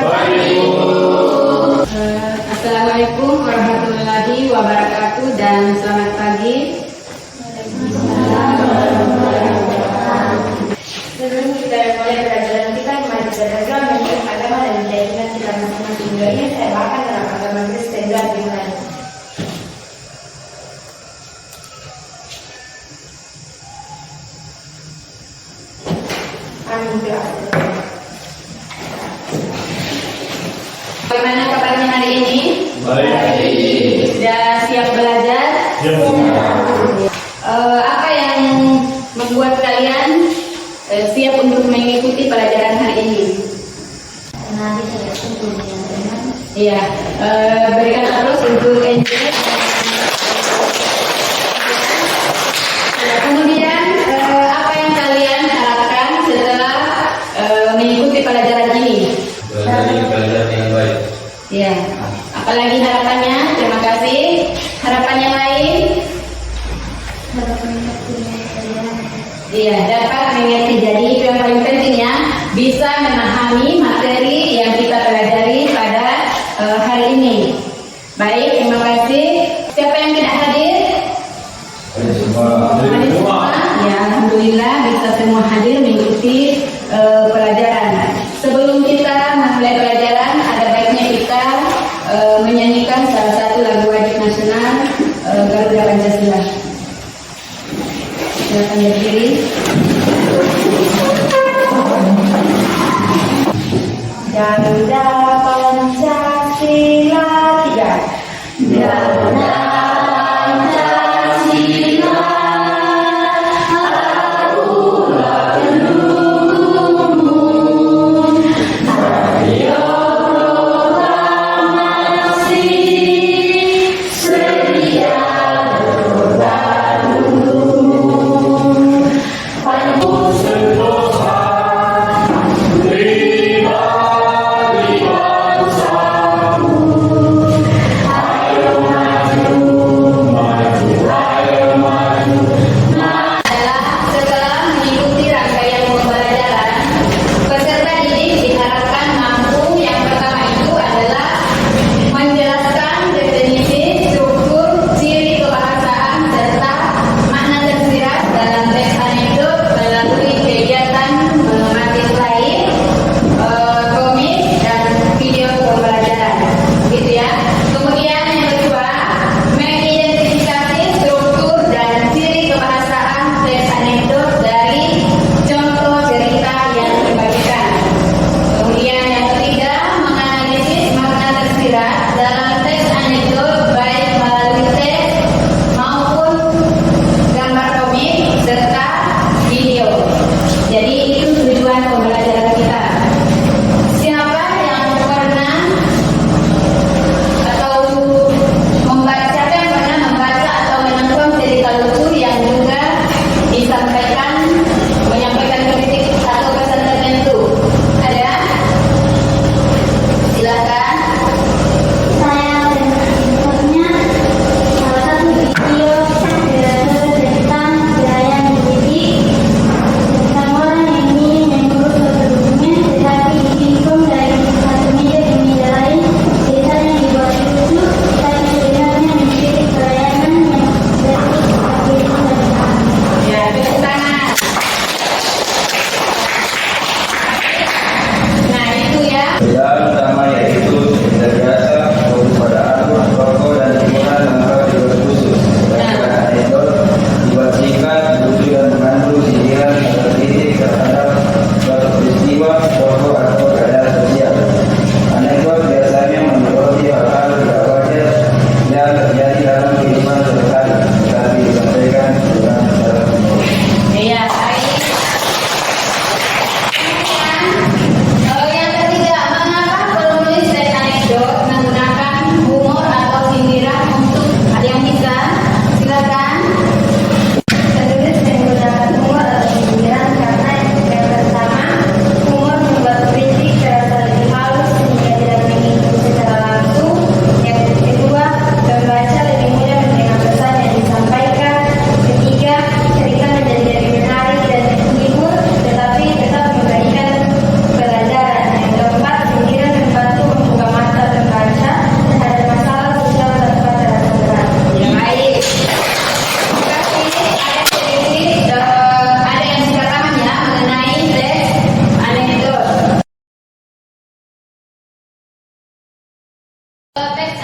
Assalamualaikum warahmatullahi wabarakatuh dan selamat pagi. Sebelum kita mulai pelajaran kita, mari kita berdoa menurut agama dan keyakinan kita masing-masing. Doanya saya bawakan dalam agama Kristen dan dimulai. Amin. Bagaimana kabarnya hari ini? Baik. Sudah siap belajar? Ya. Apa yang membuat kalian siap untuk mengikuti pelajaran hari ini? Nanti saya tunggu teman-teman. Iya. Berikan terus untuk NJ. Kemudian apa yang kalian harapkan setelah mengikuti pelajaran ini? Pelajaran yang baik. Ya, apalagi harapannya? Terima kasih. Harapan yang lain? Iya, dapat mengerti. Jadi itu yang paling penting ya, bisa memahami materi yang kita pelajari pada hari ini. Baik, terima kasih. Siapa yang tidak hadir? Hadir semua. Ya, alhamdulillah bisa semua hadir mengikuti pelajaran. Sebelum kita memulai pelajaran, ada baiknya kita menyanyikan salah satu lagu wajib nasional Garuda Pancasila. Silakan berdiri. Garuda Pancasila 3. Garuda Pancasila. Terima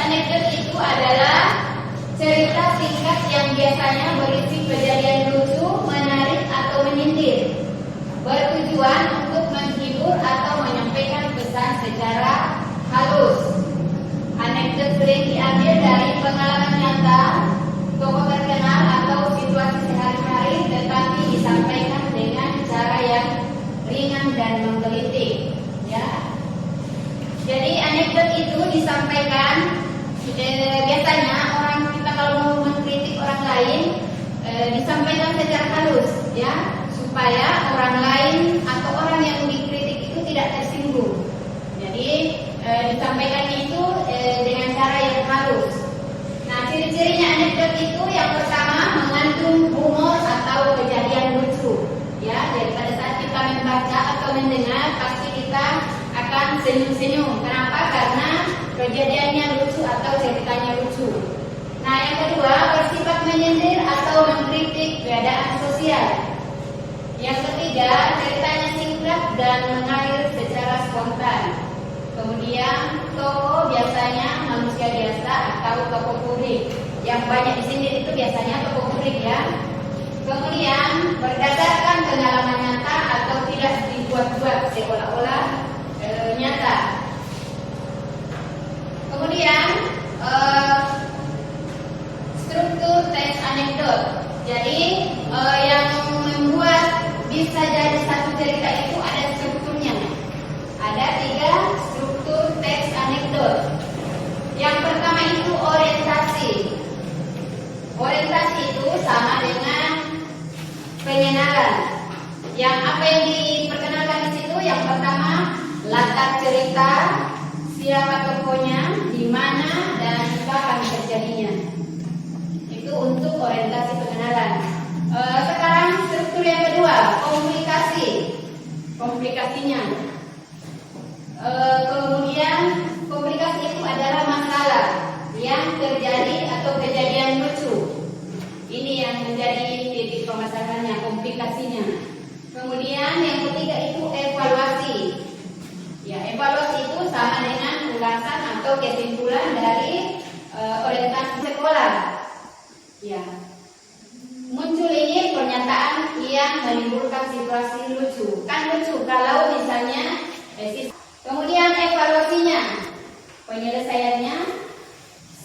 anekdot itu adalah cerita singkat yang biasanya berisi kejadian lucu, menarik atau menyindir, bertujuan untuk menghibur atau menyampaikan pesan secara halus. Anekdot sering diambil dari pengalaman nyata, tokoh terkenal atau situasi sehari-hari, tetapi disampaikan dengan cara yang ringan dan menggelitik. Ya. Jadi anekdot itu disampaikan biasanya orang kita kalau mau mengkritik orang lain disampaikan secara halus, ya, supaya orang lain atau orang yang dikritik itu tidak tersinggung. Jadi disampaikan itu dengan cara yang halus. Nah, ciri-cirinya anekdot itu yang pertama mengandung humor atau kejadian lucu. Ya, jadi pada saat kita membaca atau mendengar pasti kita akan senyum-senyum. Kenapa? Karena kejadiannya lucu atau ceritanya lucu. Nah, yang kedua bersifat menyindir atau mengkritik keadaan sosial. Yang ketiga ceritanya singkat dan mengalir secara spontan. Kemudian tokoh biasanya manusia biasa atau tokoh publik. Yang banyak disindir itu biasanya tokoh publik, ya. Kemudian berdasarkan pengalaman nyata atau tidak dibuat-buat seolah-olah nyata. Kemudian struktur teks anekdot. Jadi yang membuat bisa jadi satu cerita itu ada strukturnya. Ada 3 struktur teks anekdot. Yang pertama itu orientasi. Orientasi itu sama dengan pengenalan. Yang apa yang diperkenalkan di situ? Yang pertama latar cerita, siapa tokohnya, di mana dan kapan terjadinya. Itu untuk orientasi pengenalan. Sekarang struktur yang kedua, komplikasinya. Kemudian komplikasi itu adalah masalah yang terjadi atau kejadian lucu. Ini yang menjadi titik permasalahannya, komplikasinya. Kemudian yang ketiga itu evaluasi. Ya, evaluasi itu sama dengan ulasan atau kesimpulan dari orientasi sekolah. Ya, muncul ini pernyataan yang menimbulkan situasi lucu. Kan lucu kalau misalnya kemudian evaluasinya, penyelesaiannya,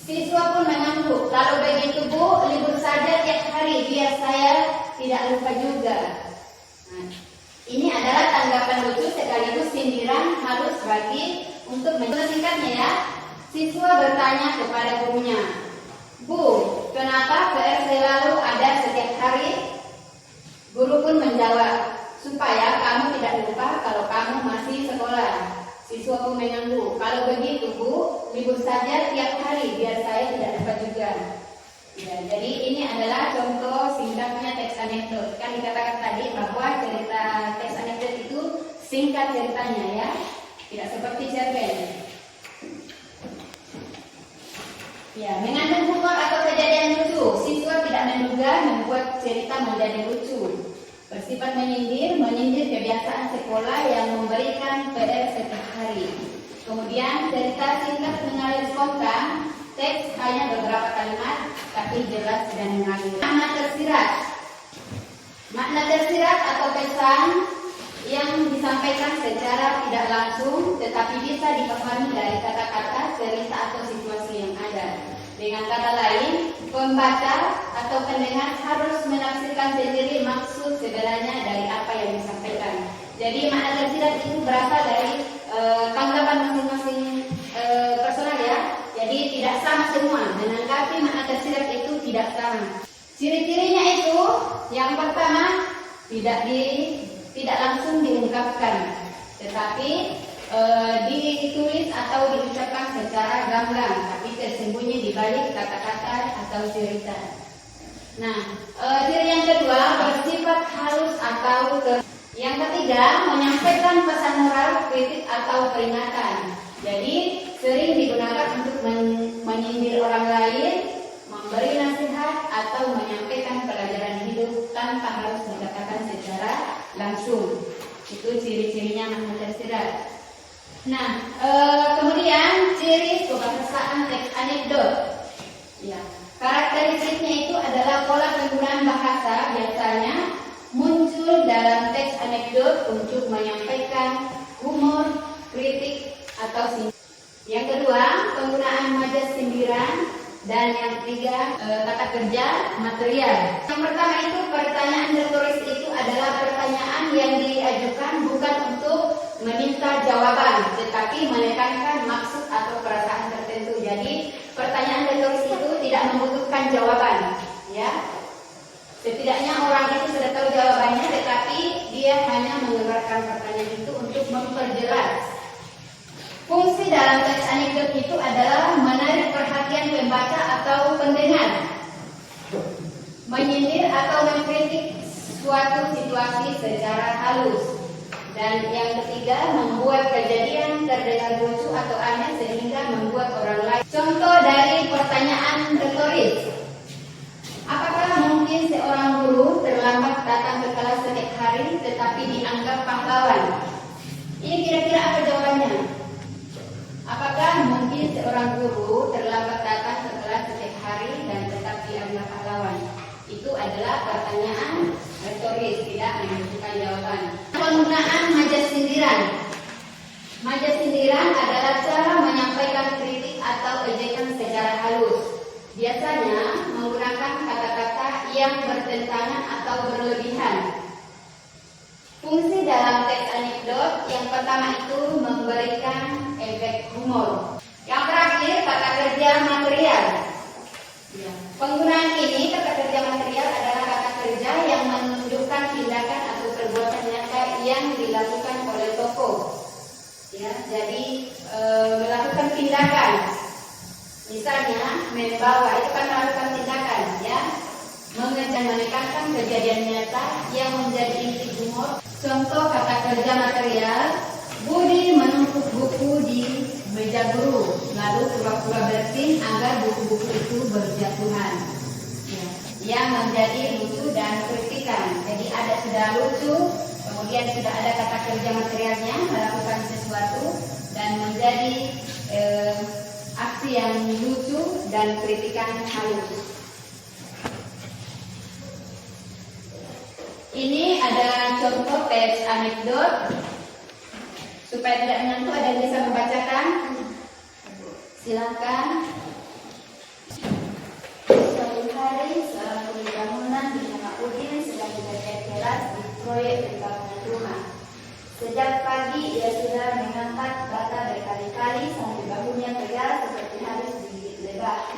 siswa pun mengangguk. Lalu begitu Bu, libur saja tiap hari biar saya tidak lupa juga. Nah, ini adalah tanggapan lucu sekaligus sindiran halus bagi untuk singkatnya, ya. Siswa bertanya kepada gurunya, Bu, kenapa PR selalu ada setiap hari? Guru pun menjawab, supaya kamu tidak lupa kalau kamu masih sekolah. Siswa pun mengangguk. Kalau begitu Bu, libur saja tiap hari biar saya tidak lupa juga. Ya, jadi ini adalah contoh singkatnya teks anekdot. Kan dikatakan tadi bahwa cerita teks anekdot itu singkat ceritanya, ya, tidak seperti cerpen. Ya, mengandung humor atau kejadian lucu. Siswa tidak menduga membuat cerita menjadi lucu. Bersifat menyindir kebiasaan sekolah yang memberikan PR setiap hari. Kemudian cerita singkat mengalir spontan, teks hanya beberapa kalimat tapi jelas dan mengalir. Makna tersirat atau pesan yang disampaikan secara tidak langsung tetapi bisa dipahami dari kata-kata, cerita atau situasi yang ada. Dengan kata lain, pembaca atau pendengar harus menafsirkan sendiri maksud sebenarnya dari apa yang disampaikan. Jadi makna tersirat itu berasal dari tanggapan masing-masing personal, ya. Jadi tidak sama semua. Menanggapi makna tersirat itu tidak sama. Ciri-cirinya itu yang pertama tidak langsung diungkapkan, tetapi ditulis atau diucapkan secara gamblang, tapi tersembunyi di balik kata-kata atau cerita. Nah, ciri yang kedua bersifat halus atau yang ketiga menyampaikan pesan moral, kritik atau peringatan. Jadi sering digunakan untuk menyindir orang lain, memberi nasihat atau menyampaikan pelajaran hidup tanpa harus dikatakan secara langsung. Itu ciri-cirinya makna tersirat. Nah, kemudian ciri kebahasaan teks anekdot. Ya, karakteristiknya itu adalah pola penggunaan bahasa biasanya muncul dalam teks anekdot untuk menyampaikan humor, kritik, atau sindiran. Yang kedua, penggunaan majas sindiran. Dan yang ketiga, kata kerja material. Yang pertama itu pertanyaan retoris itu adalah pertanyaan yang diajukan bukan untuk meminta jawaban, tetapi menekankan maksud atau perasaan tertentu. Jadi pertanyaan retoris itu tidak membutuhkan jawaban, ya. Setidaknya orang itu sudah tahu jawabannya, tetapi dia hanya mengeluarkan pertanyaan itu untuk memperjelas. Fungsi dalam teks anekdot itu adalah menarik perhatian pembaca atau pendengar, menyindir atau mengkritik suatu situasi secara halus, dan yang ketiga membuat kejadian terdengar lucu atau aneh sehingga membuat orang lain. Contoh dari pertanyaan retoris: apakah mungkin seorang guru terlambat datang ke kelas setiap hari tetapi dianggap pahlawan? Ini kira-kira apa jawabannya? Apakah mungkin seorang guru terlambat datang ke kelas setiap hari dan tetap dianggap pahlawan? Itu adalah pertanyaan retoris, tidak membutuhkan jawaban. Penggunaan majas sindiran. Majas sindiran adalah cara menyampaikan kritik atau ejekan secara halus. Biasanya menggunakan kata-kata yang bertentangan atau berlebihan. Fungsi dalam teks anekdot yang pertama itu memberikan efek humor. Yang terakhir, kata kerja material. Ya. Penggunaan ini, kata kerja material adalah kata kerja yang menunjukkan tindakan atau perbuatan nyata yang dilakukan oleh tokoh. Ya, jadi melakukan tindakan. Misalnya membawa, itu kan melakukan tindakan, ya. Mengejar, menekankan kejadian nyata yang menjadi inti humor. Contoh kata kerja material: Budi menumpuk buku di meja guru, lalu pura-pura bersin agar buku-buku itu berjatuhan. Ya, yang menjadi lucu dan kritikan. Jadi ada sudah lucu, kemudian sudah ada kata kerja materialnya, melakukan sesuatu dan menjadi aksi yang lucu dan kritikan halus. Ini ada contoh teks anekdot. Supaya tidak menyentuh, ada yang bisa membacakan? Silakan. Suatu hari, seorang kuli bangunan bernama Udin sedang belajar keras di proyek pembangunan rumah. Sejak pagi ia sudah mengangkat bata berkali-kali sampai bahunya tegar seperti harus digigit lebah.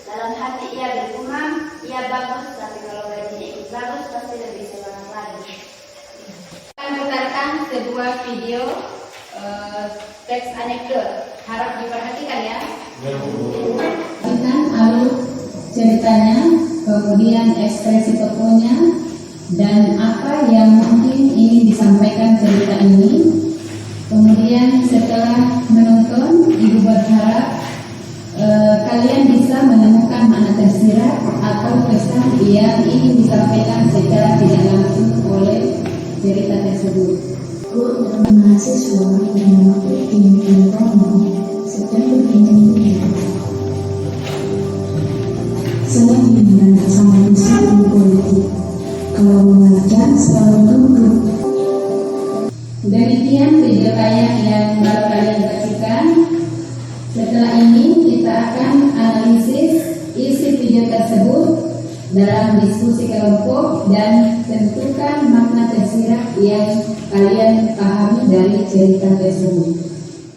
Dalam hati ia bergumam, ia bagus, tapi kalau gajinya ikut bagus pasti lebih semangat lagi. Akan putarkan sebuah video teks anekdot, harap diperhatikan ya. Dengan alur ceritanya, kemudian ekspresi tokohnya, dan apa yang mungkin ingin disampaikan cerita ini. Kemudian setelah menonton, ibu berharap kalian bisa menemukan makna tersirat atau pesan yang ingin disampaikan secara tidak langsung oleh cerita tersebut. Mahasiswa bernama Udin dan Romo sedang berbincang-bincang. Selain dengan sama disiplin politik, kalau mengajar selalu duduk. Demikian video tayangan yang baru kalian saksikan. Setelah ini kita akan analisis isi video tersebut dalam diskusi kelompok dan tentukan makna tersirat yang kalian pahami dari cerita tersebut.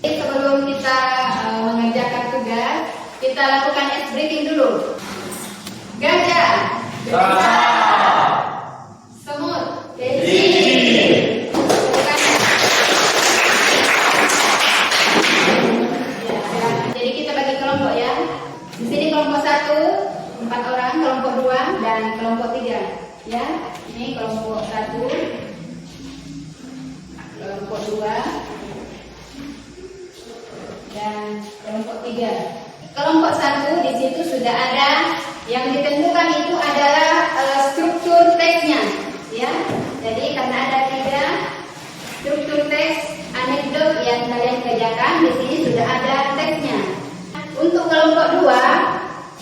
Sebelum kita mengerjakan tugas, kita lakukan ice breaking dulu. Gajah, semut, jadi kita bagi kelompok ya. Di sini kelompok 1, 4 orang, kelompok 2 dan kelompok 3. Ya, ini kelompok 1, kelompok 2 dan kelompok 3. Kelompok 1 di situ sudah ada yang ditentukan, itu adalah struktur teksnya, ya. Jadi karena ada 3 struktur teks anekdot yang kalian kerjakan, di sini sudah ada teksnya. kelompok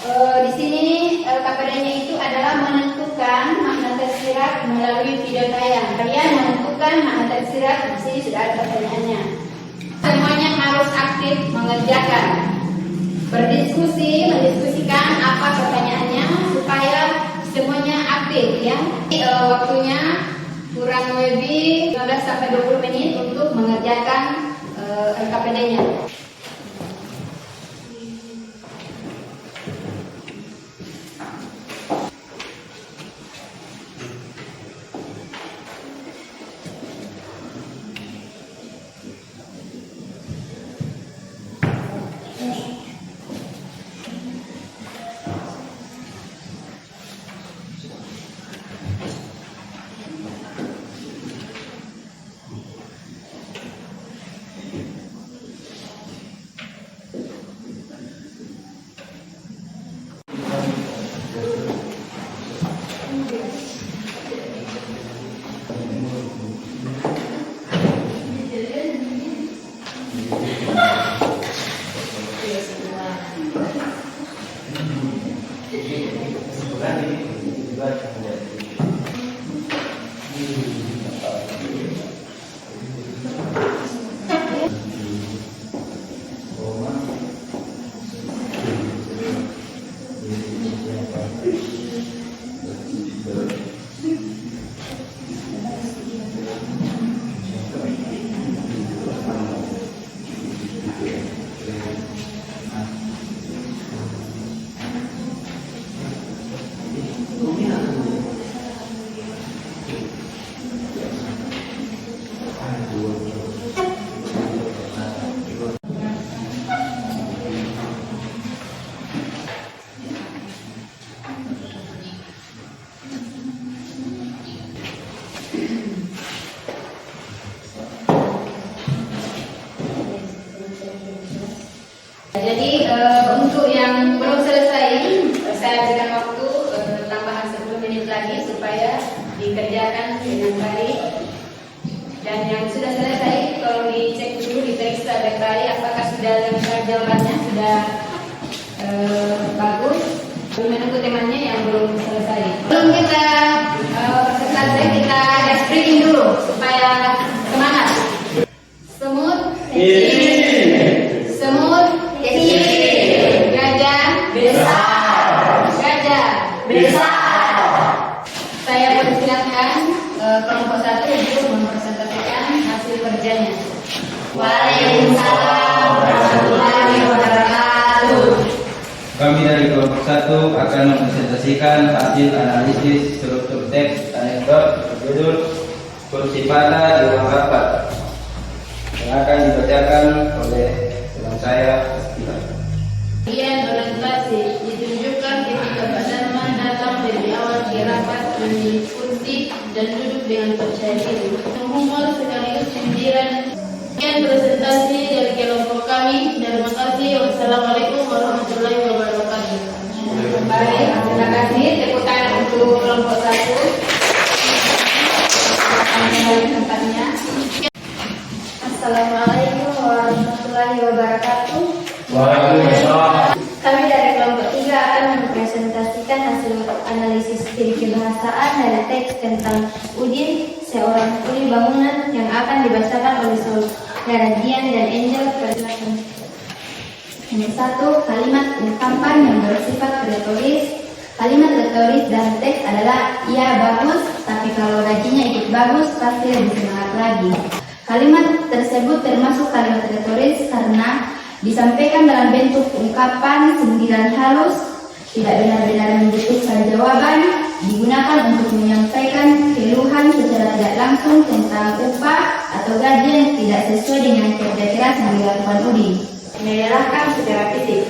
2, di sini KPD-nya itu adalah menentukan makna tersirat melalui video tayang. Kalian menentukan makna tersirat, di sini sudah ada pertanyaannya. Semuanya harus aktif mengerjakan, berdiskusi, mendiskusikan apa pertanyaannya supaya semuanya aktif ya. Waktunya kurang lebih 15 sampai 20 menit untuk mengerjakan LKPD-nya. Jadi untuk yang belum selesai, saya berikan waktu tambahan 10 menit lagi supaya dikerjakan dengan baik. Dan yang sudah selesai, kalau dicek dulu, diperiksa baik-baik apakah sudah lengkap jawabannya, sudah bagus. Menunggu temannya yang belum selesai. Belum kita selesai, kita gas breathing dulu supaya semangat. Semut, semut, kecil, gajah besar, gajah besar. Saya persilakan kelompok 1 untuk mempresentasikan hasil kerjanya. Waalaikumsalam warahmatullahi wabarakatuh. Kami dari kelompok 1 akan mempresentasikan hasil analisis struktur teks anekdot berjudul kursi pada di ruang rapat yang akan dibacakan oleh teman saya. Bagian orientasi ditunjukkan ketika Pak Dharma datang dari awal di rapat memilih kursi dan duduk dengan percaya diri. Humor sekaligus sindiran. Sekian presentasi dari kelompok kami. Terima kasih. Wassalamualaikum warahmatullahi wabarakatuh. Baik, terima kasih. Tepuk tangan untuk kelompok 1. Tempatnya. Assalamualaikum warahmatullahi wabarakatuh. Waalaikumsalam. Kami dari kelompok 3 akan mempresentasikan hasil analisis studi kebahasaan dari teks tentang Udin, seorang kuli bangunan yang akan dibacakan oleh saudara Dian dan Angel. Persilakan. Yang 1, kalimat ungkapan yang bersifat retoris. Kalimat retoris dalam teks adalah "ya bagus", tapi kalau gajinya ikut bagus pasti lebih semangat lagi. Kalimat tersebut termasuk kalimat retoris karena disampaikan dalam bentuk ungkapan sindiran halus, tidak benar-benar membutuhkan jawaban, digunakan untuk menyampaikan keluhan secara tidak langsung tentang upah atau gaji yang tidak sesuai dengan kerja keras yang dilakukan Udin. Menyerahkan secara fisik.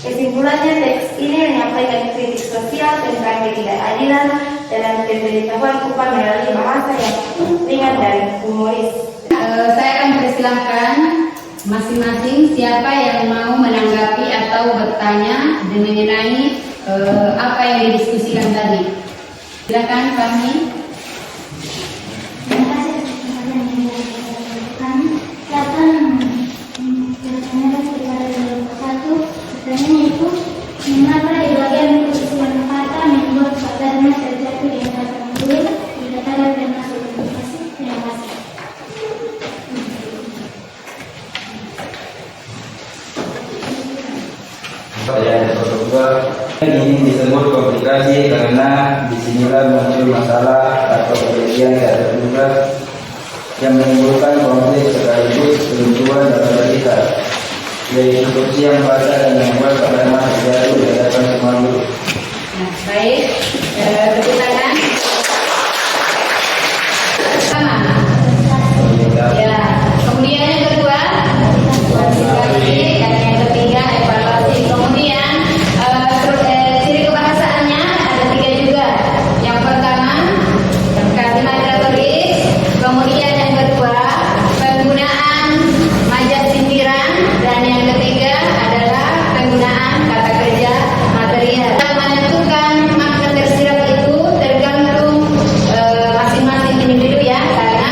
Kesimpulannya, teks ini menyampaikan kritik sosial tentang ketidakadilan dalam pemberitahuan upah melalui bahasa yang ringan dan humoris. Saya akan persilahkan masing-masing siapa yang mau menanggapi atau bertanya mengenai apa yang didiskusikan tadi. Silakan Fahmi. Terima kasih atas kesempatan yang diberikan kami. Kami akan bertanya kepada kelompok 1. Pertanyaannya itu Saya kedua, ini disebut komplikasi karena disinilah muncul masalah atau kejadian tidak terduga yang menimbulkan konflik sekaligus kelumpuhan dalam berita, yaitu kursi yang patah dan membuat pertama terjadi di hadapan semua guru. Nah, baik, tepuk tangan. Sama. Ya, kemudian yang kedua, kualifikasi, dan yang ketiga evaluasi. Kemudian ciri kebahasaannya ada 3 juga. Yang pertama, kalimat retoris. Kemudian yang kedua, penggunaan majas sindiran, dan yang ketiga adalah penggunaan kata kerja material. Menentukan makna tersirat itu tergantung masing-masing individu ya, karena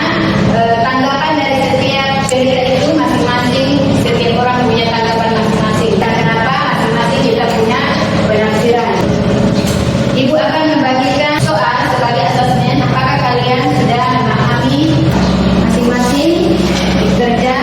tanggapan dari setiap cerita itu masing-masing, setiap orang punya tanggapan masing-masing. Dan kenapa masing-masing kita punya penafsiran. Ibu akan membagikan soal sebagai asesmen. Apakah kalian sudah memahami masing-masing kerja?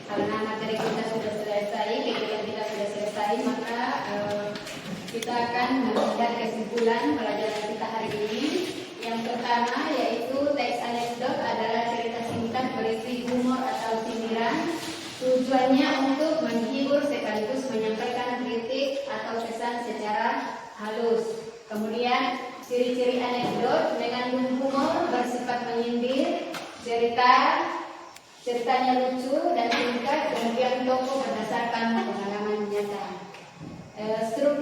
Karena materi kita sudah selesai, kegiatan kita sudah selesai, maka kita akan melihat kesimpulan pelajaran kita hari ini. Yang pertama yaitu teks anekdot adalah cerita singkat berisi humor atau sindiran. Tujuannya untuk menghibur sekaligus menyampaikan kritik atau pesan secara halus. Kemudian ciri-ciri anekdot mengandung humor, bersifat menyindir, ceritanya lucu dan singkat, kemudian tokoh berdasarkan pengalaman nyata.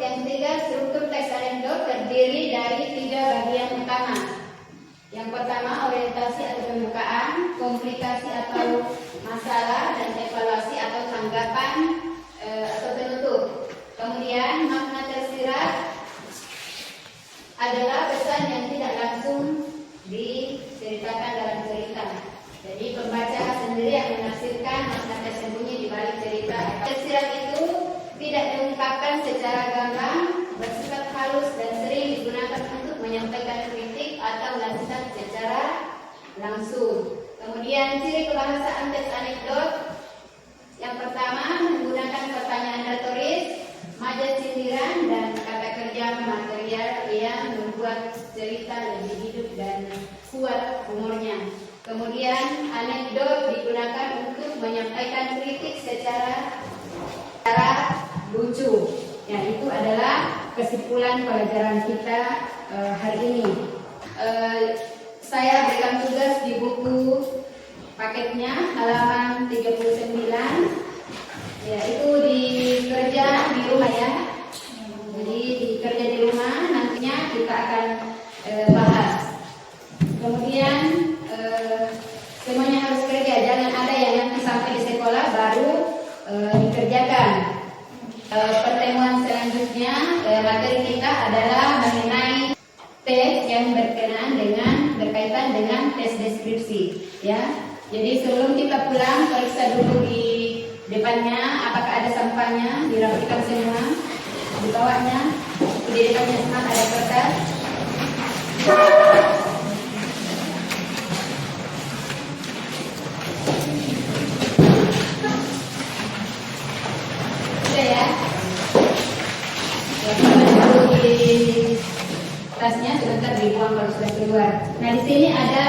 Yang ketiga, struktur teks anekdot terdiri dari 3 bagian utama. Yang pertama, orientasi atau pembukaan, komplikasi atau masalah, dan evaluasi atau tanggapan atau penutup. Kemudian makna tersirat adalah pesan yang tidak langsung diceritakan dalam cerita. Jadi pembaca sendiri yang menafsirkan makna tersembunyi di balik cerita. Tersirat itu tidak diungkapkan secara gamblang, bersifat halus dan sering digunakan untuk menyampaikan kritik atau nasihat secara langsung. Kemudian ciri kebahasaan teks anekdot. Yang pertama, menggunakan pertanyaan retoris, majas sindiran, dan kata kerja material yang membuat cerita lebih hidup dan kuat humornya. Kemudian anekdot digunakan untuk menyampaikan kritik secara lucu. Ya, itu adalah kesimpulan pelajaran kita hari ini. Saya berikan tugas di buku paketnya halaman 39. Ya, itu dikerja di rumah ya. Jadi dikerja di rumah, nantinya kita akan bahas. Kemudian semuanya harus kerja, jangan ada yang nanti sampai di sekolah baru dikerjakan. Pertemuan selanjutnya materi kita adalah mengenai tes yang berkaitan dengan tes deskripsi ya. Jadi sebelum kita pulang, periksa dulu di depannya apakah ada sampahnya, dirapikan semua. Di bawahnya, di depannya semua ada kertas. Ya, dulu di tasnya sebentar dibuang kalau sudah keluar. Nah, di sini ada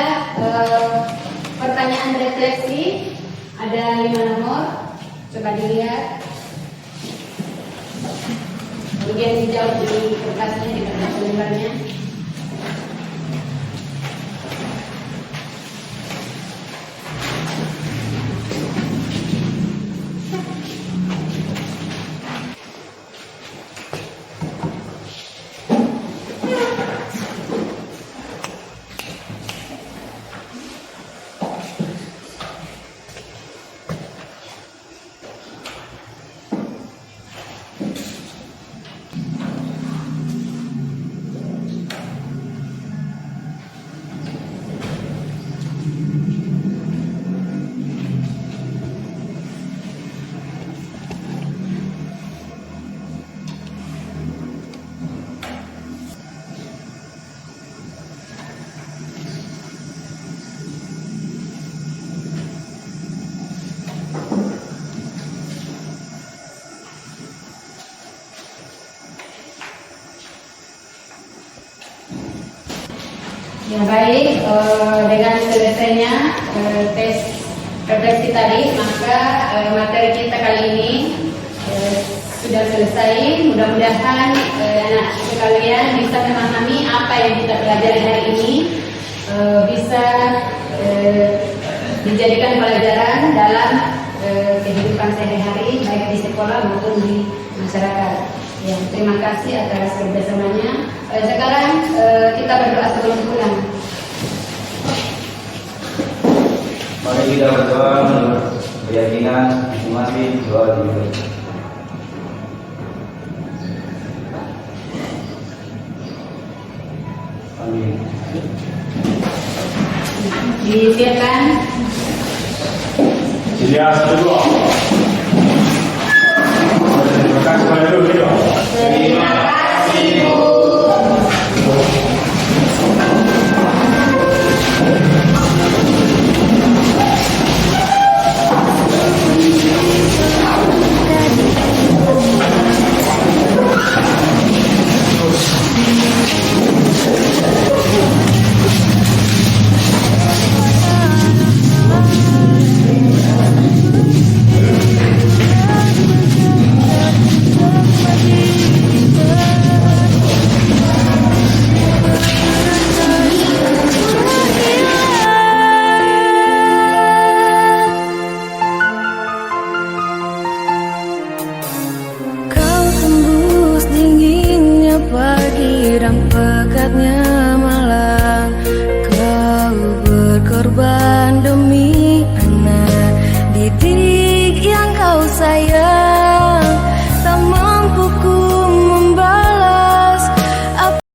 pertanyaan refleksi, ada 5 nomor, coba dilihat. Kemudian dijawab di kertasnya, di kertas lembarnya. Ya baik, dengan selesainya tes refleksi tadi, maka materi kita kali ini sudah selesai. Mudah-mudahan anak sekalian bisa memahami apa yang kita pelajari hari ini, bisa dijadikan pelajaran dalam kehidupan sehari-hari, baik di sekolah maupun di masyarakat. Ya, terima kasih atas kerjasamanya. Sekarang kita berdoa sebelum pulang. Mari kita berdoa menurut keyakinan masing-masing. Doa dimulai. Amin. Disiapkan. Jadi kedua. Terima kasih kepada Ibu. Terima kasih, Bu. Kau tembus dinginnya pagi dan pekatnya